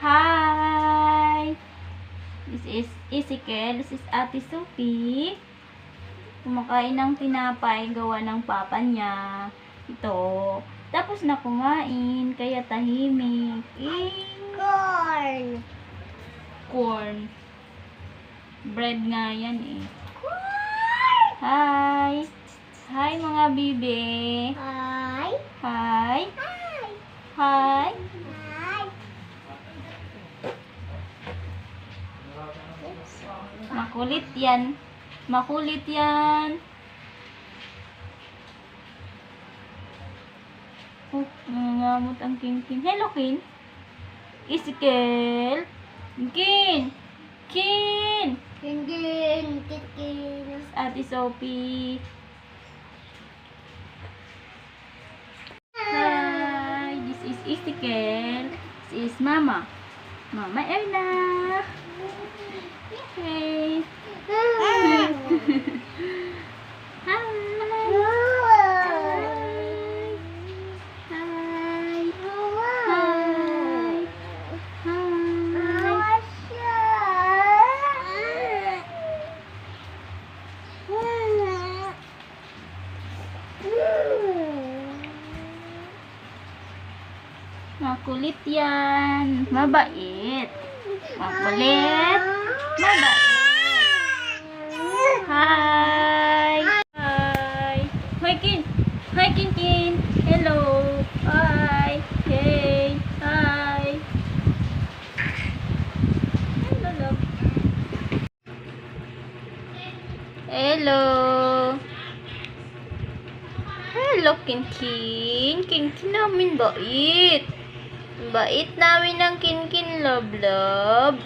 Hi! This is Ezekiel. This is Ate Sophie. Kumakain ng tinapay, gawa ng papa niya. Ito. Tapos na kumain, kaya tahimik. Corn. Corn. Bread nga yan eh. Corn. Hi! Hi mga bibe! Hi. Hi! Hi. Hi! Hi. Makulit yan. Makulit yan. Oh, nangangamot ang King. Hello, King. Ezekiel. King. King. Kingin. Kingin. Ate Sophie. Hi. This is Ezekiel. This is Mama. Mama Erna. Hey. Hi. Hi. Makulit yan. Mabait. Makulit. Mabait. Hi. Hi. Hi, Kin. Hi, Kin. Hello. Hi. Hey. Hi. Hello, love. Hello. Hello, Kin. Kin namin bait. Bait namin ng Kin, love.